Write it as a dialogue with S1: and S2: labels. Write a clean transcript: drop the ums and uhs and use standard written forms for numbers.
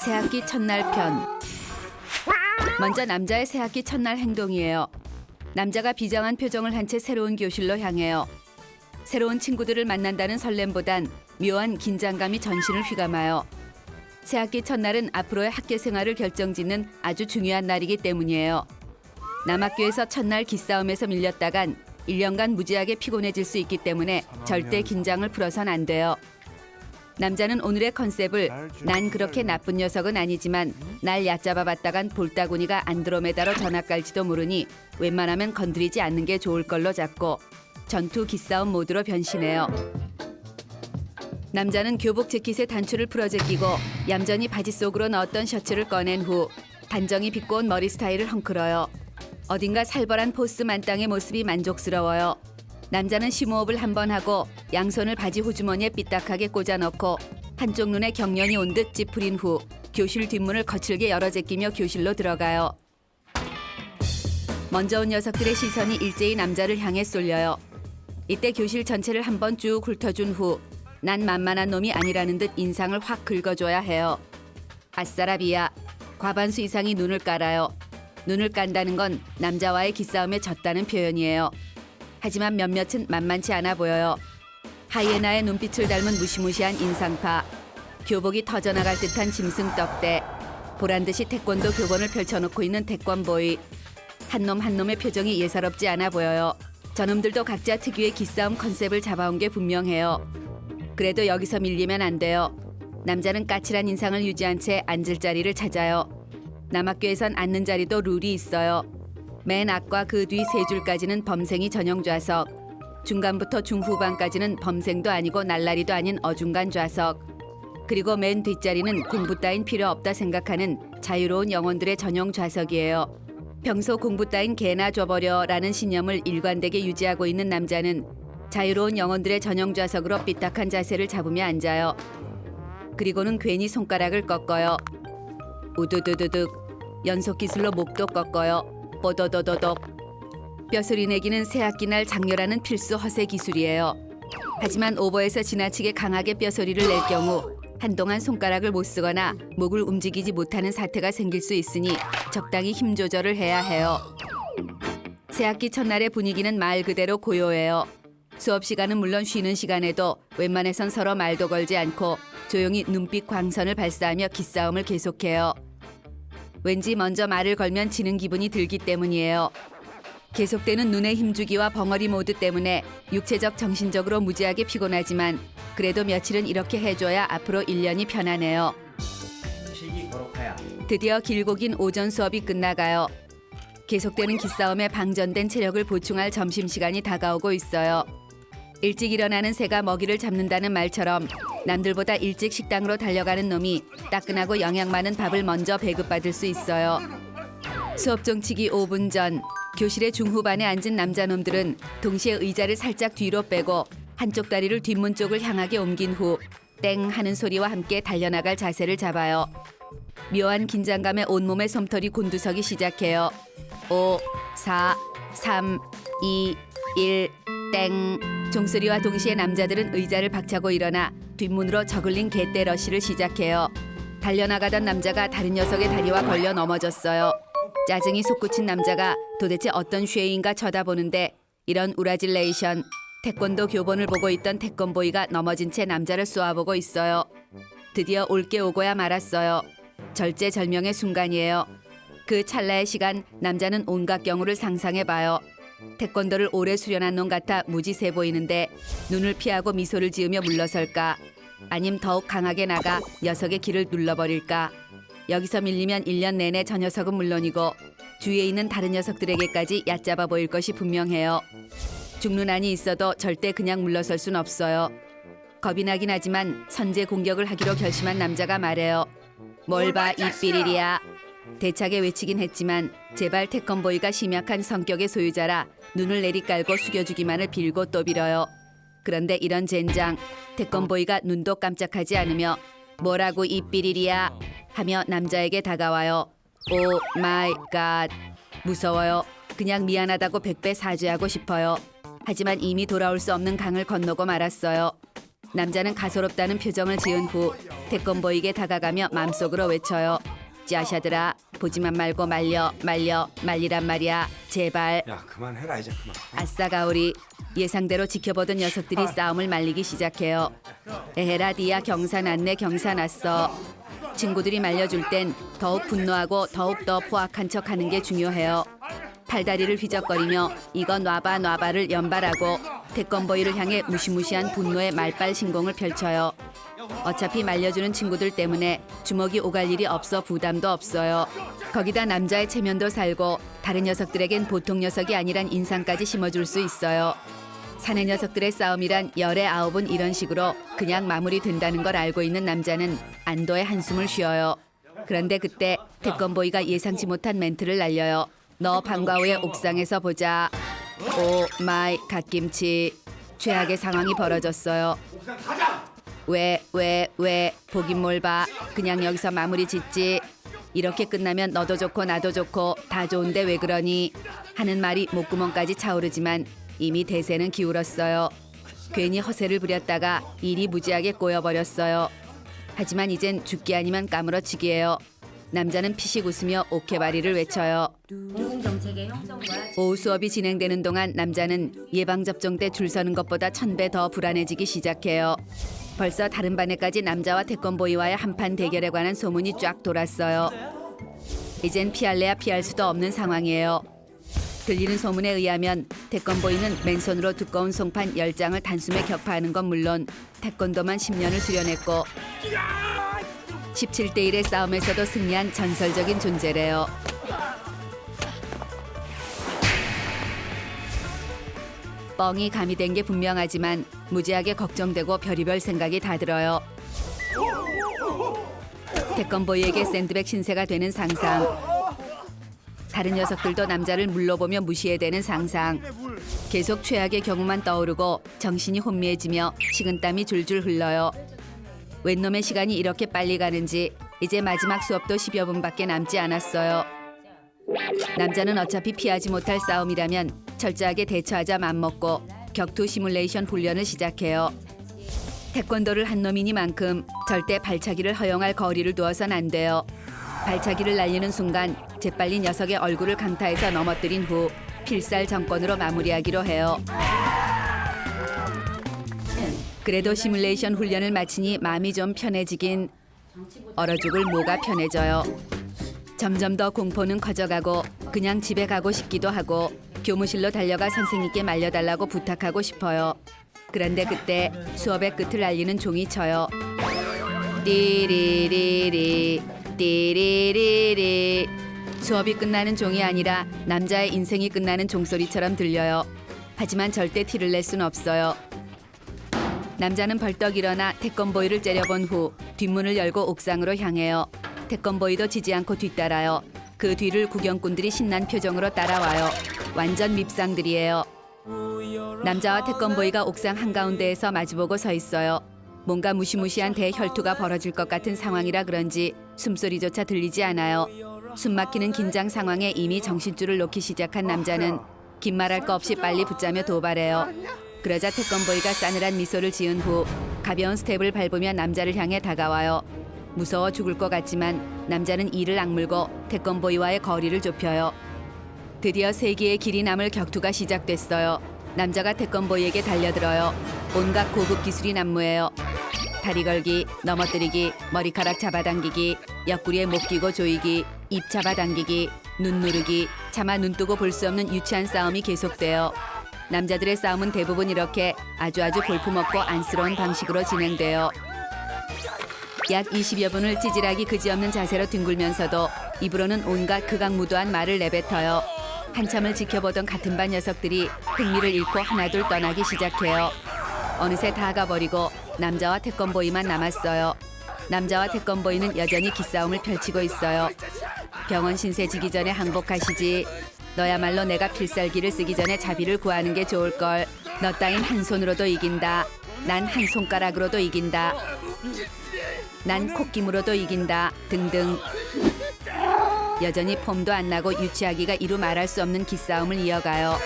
S1: 새학기 첫날 편. 먼저 남자의 새학기 첫날 행동이에요. 남자가 비장한 표정을 한 채 새로운 교실로 향해요. 새로운 친구들을 만난다는 설렘보단 묘한 긴장감이 전신을 휘감아요. 새학기 첫날은 앞으로의 학교 생활을 결정짓는 아주 중요한 날이기 때문이에요. 남학교에서 첫날 기싸움에서 밀렸다간 1년간 무지하게 피곤해질 수 있기 때문에 절대 긴장을 풀어선 안 돼요. 남자는 오늘의 컨셉을 난 그렇게 나쁜 녀석은 아니지만 날 얕잡아 봤다간 볼따구니가 안드로메다로 전학 갈지도 모르니 웬만하면 건드리지 않는 게 좋을 걸로 잡고 전투 기싸움 모드로 변신해요. 남자는 교복 재킷의 단추를 풀어 제끼고 얌전히 바지 속으로 넣었던 셔츠를 꺼낸 후 단정히 비꼬은 머리 스타일을 헝클어요. 어딘가 살벌한 포스 만땅의 모습이 만족스러워요. 남자는 심호흡을 한번 하고 양손을 바지 호주머니에 삐딱하게 꽂아 넣고 한쪽 눈에 경련이 온 듯 찌푸린 후 교실 뒷문을 거칠게 열어 제끼며 교실로 들어가요. 먼저 온 녀석들의 시선이 일제히 남자를 향해 쏠려요. 이때 교실 전체를 한번 쭉 훑어준 후 난 만만한 놈이 아니라는 듯 인상을 확 긁어줘야 해요. 아싸라비야. 과반수 이상이 눈을 깔아요. 눈을 깐다는 건 남자와의 기싸움에 졌다는 표현이에요. 하지만 몇몇은 만만치 않아 보여요. 하이에나의 눈빛을 닮은 무시무시한 인상파, 교복이 터져나갈 듯한 짐승 떡대, 보란듯이 태권도 교본을 펼쳐놓고 있는 태권보이. 한 놈 한 놈의 표정이 예사롭지 않아 보여요. 저놈들도 각자 특유의 기싸움 컨셉을 잡아온 게 분명해요. 그래도 여기서 밀리면 안 돼요. 남자는 까칠한 인상을 유지한 채 앉을 자리를 찾아요. 남학교에선 앉는 자리도 룰이 있어요. 맨 앞과 그 뒤 세 줄까지는 범생이 전용 좌석, 중간부터 중후반까지는 범생도 아니고 날라리도 아닌 어중간 좌석, 그리고 맨 뒷자리는 공부 따윈 필요 없다 생각하는 자유로운 영혼들의 전용 좌석이에요. 평소 공부 따윈 개나 줘버려라는 신념을 일관되게 유지하고 있는 남자는 자유로운 영혼들의 전용 좌석으로 삐딱한 자세를 잡으며 앉아요. 그리고는 괜히 손가락을 꺾어요. 우두두두둑. 연속 기술로 목도 꺾어요. 뽀도도도독. 뼈소리 내기는 새학기 날 장렬하는 필수 허세 기술이에요. 하지만 오버해서 지나치게 강하게 뼈소리를 낼 경우 한동안 손가락을 못 쓰거나 목을 움직이지 못하는 사태가 생길 수 있으니 적당히 힘 조절을 해야 해요. 새학기 첫날의 분위기는 말 그대로 고요해요. 수업 시간은 물론 쉬는 시간에도 웬만해선 서로 말도 걸지 않고 조용히 눈빛 광선을 발사하며 기싸움을 계속해요. 왠지 먼저 말을 걸면 지는 기분이 들기 때문이에요. 계속되는 눈의 힘주기와 벙어리 모드 때문에 육체적 정신적으로 무지하게 피곤하지만 그래도 며칠은 이렇게 해줘야 앞으로 1년이 편하네요. 드디어 길고 긴 오전 수업이 끝나가요. 계속되는 기싸움에 방전된 체력을 보충할 점심시간이 다가오고 있어요. 일찍 일어나는 새가 먹이를 잡는다는 말처럼 남들보다 일찍 식당으로 달려가는 놈이 따끈하고 영양 많은 밥을 먼저 배급받을 수 있어요. 수업 종치기 5분 전 교실의 중후반에 앉은 남자놈들은 동시에 의자를 살짝 뒤로 빼고 한쪽 다리를 뒷문 쪽을 향하게 옮긴 후 땡 하는 소리와 함께 달려나갈 자세를 잡아요. 묘한 긴장감에 온몸의 솜털이 곤두서기 시작해요. 5, 4, 3, 2, 1, 땡. 종소리와 동시에 남자들은 의자를 박차고 일어나 뒷문으로 저글링 개떼 러쉬를 시작해요. 달려나가던 남자가 다른 녀석의 다리와 걸려 넘어졌어요. 짜증이 솟구친 남자가 도대체 어떤 쉐인가 쳐다보는데 이런 우라질레이션. 태권도 교본을 보고 있던 태권보이가 넘어진 채 남자를 쏘아보고 있어요. 드디어 올게 오고야 말았어요. 절제절명의 순간이에요. 그 찰나의 시간 남자는 온갖 경우를 상상해봐요. 태권도를 오래 수련한 놈 같아 무지세 보이는데 눈을 피하고 미소를 지으며 물러설까? 아님 더욱 강하게 나가 녀석의 길을 눌러버릴까? 여기서 밀리면 1년 내내 저 녀석은 물론이고 주위에 있는 다른 녀석들에게까지 얕잡아 보일 것이 분명해요. 죽는 한이 있어도 절대 그냥 물러설 순 없어요. 겁이 나긴 하지만 선제 공격을 하기로 결심한 남자가 말해요. 뭘 봐 이 삐리리야. 대차게 외치긴 했지만 제발 태권보이가 심약한 성격의 소유자라 눈을 내리깔고 숙여주기만을 빌고 또 빌어요. 그런데 이런 젠장, 태권보이가 눈도 깜짝하지 않으며 뭐라고 이 삐리리야 하며 남자에게 다가와요. 오 마이 갓. 무서워요. 그냥 미안하다고 100배 사죄하고 싶어요. 하지만 이미 돌아올 수 없는 강을 건너고 말았어요. 남자는 가소롭다는 표정을 지은 후 태권보이에게 다가가며 맘속으로 외쳐요. 짜샤들아, 보지만 말고 말리란 말이야. 제발.
S2: 야 그만해라 이제 그만.
S1: 아싸 가오리. 예상대로 지켜보던 녀석들이 싸움을 말리기 시작해요. 에헤라 디야 경사 났어. 친구들이 말려줄 땐 더욱 분노하고 더욱더 포악한 척하는 게 중요해요. 팔다리를 휘적거리며 이거 놔봐를 연발하고 태권보이를 향해 무시무시한 분노의 말빨 신공을 펼쳐요. 어차피 말려주는 친구들 때문에 주먹이 오갈 일이 없어 부담도 없어요. 거기다 남자의 체면도 살고 다른 녀석들에겐 보통 녀석이 아니란 인상까지 심어줄 수 있어요. 사내 녀석들의 싸움이란 열의 아홉은 이런 식으로 그냥 마무리된다는 걸 알고 있는 남자는 안도의 한숨을 쉬어요. 그런데 그때 태권보이가 예상치 못한 멘트를 날려요. 너 방과 후에 옥상에서 보자. 오 마이 갓김치. 최악의 상황이 벌어졌어요. 왜 보긴 뭘 봐. 그냥 여기서 마무리 짓지. 이렇게 끝나면 너도 좋고 나도 좋고 다 좋은데 왜 그러니 하는 말이 목구멍까지 차오르지만 이미 대세는 기울었어요. 괜히 허세를 부렸다가 일이 무지하게 꼬여버렸어요. 하지만 이젠 죽기 아니면 까무러치기예요. 남자는 피식 웃으며 오케바리를 외쳐요.
S3: 정책의 형성과
S1: 오후 수업이 진행되는 동안 남자는 예방접종 때 줄 서는 것보다 1000배 더 불안해지기 시작해요. 벌써 다른 반에까지 남자와 태권보이와의 한판 대결에 관한 소문이 쫙 돌았어요. 이젠 피할래야 피할 수도 없는 상황이에요. 들리는 소문에 의하면 태권보이는 맨손으로 두꺼운 송판 10장을 단숨에 격파하는 건 물론 태권도만 10년을 수련했고 17대 1의 싸움에서도 승리한 전설적인 존재래요. 뻥이 가미된 게 분명하지만 무지하게 걱정되고 별의별 생각이 다 들어요. 태권보이에게 샌드백 신세가 되는 상상. 다른 녀석들도 남자를 물러보며 무시해대는 상상. 계속 최악의 경우만 떠오르고 정신이 혼미해지며 식은땀이 줄줄 흘러요. 웬 놈의 시간이 이렇게 빨리 가는지 이제 마지막 수업도 10여 분밖에 남지 않았어요. 남자는 어차피 피하지 못할 싸움이라면 철저하게 대처하자 맘먹고 격투 시뮬레이션 훈련을 시작해요. 태권도를 한 놈이니만큼 절대 발차기를 허용할 거리를 두어선 안 돼요. 발차기를 날리는 순간 재빨리 녀석의 얼굴을 강타해서 넘어뜨린 후 필살정권으로 마무리하기로 해요. 그래도 시뮬레이션 훈련을 마치니 마음이 좀 편해지긴 얼어 죽을 뭐가 편해져요. 점점 더 공포는 커져가고 그냥 집에 가고 싶기도 하고 교무실로 달려가 선생님께 말려달라고 부탁하고 싶어요. 그런데 그때 수업의 끝을 알리는 종이 쳐요. 띠리리리 띠리리리. 수업이 끝나는 종이 아니라 남자의 인생이 끝나는 종소리처럼 들려요. 하지만 절대 티를 낼 순 없어요. 남자는 벌떡 일어나 태권보이를 째려본 후 뒷문을 열고 옥상으로 향해요. 태권보이도 지지 않고 뒤따라요. 그 뒤를 구경꾼들이 신난 표정으로 따라와요. 완전 밉상들이에요. 남자와 태권보이가 옥상 한가운데에서 마주보고 서 있어요. 뭔가 무시무시한 대혈투가 벌어질 것 같은 상황이라 그런지 숨소리조차 들리지 않아요. 숨막히는 긴장 상황에 이미 정신줄을 놓기 시작한 남자는 긴 말할 거 없이 빨리 붙자며 도발해요. 그러자 태권보이가 싸늘한 미소를 지은 후 가벼운 스텝을 밟으며 남자를 향해 다가와요. 무서워 죽을 것 같지만 남자는 이를 악물고 태권보이와의 거리를 좁혀요. 드디어 세기의 길이 남을 격투가 시작됐어요. 남자가 태권보이에게 달려들어요. 온갖 고급 기술이 난무해요. 다리 걸기, 넘어뜨리기, 머리카락 잡아당기기, 옆구리에 목 끼고 조이기, 입 잡아당기기, 눈 누르기, 차마 눈 뜨고 볼 수 없는 유치한 싸움이 계속돼요. 남자들의 싸움은 대부분 이렇게 아주 볼품없고 안쓰러운 방식으로 진행돼요. 약 20여 분을 찌질하기 그지없는 자세로 뒹굴면서도 입으로는 온갖 극악무도한 말을 내뱉어요. 한참을 지켜보던 같은 반 녀석들이 흥미를 잃고 하나둘 떠나기 시작해요. 어느새 다 가버리고 남자와 태권보이만 남았어요. 남자와 태권보이는 여전히 기싸움을 펼치고 있어요. 병원 신세 지기 전에 항복하시지. 너야말로 내가 필살기를 쓰기 전에 자비를 구하는 게 좋을걸. 너 따윈 한 손으로도 이긴다. 난 한 손가락으로도 이긴다. 난 콧김으로도 이긴다. 등등. 여전히 폼도 안 나고 유치하기가 이루 말할 수 없는 기싸움을 이어가요.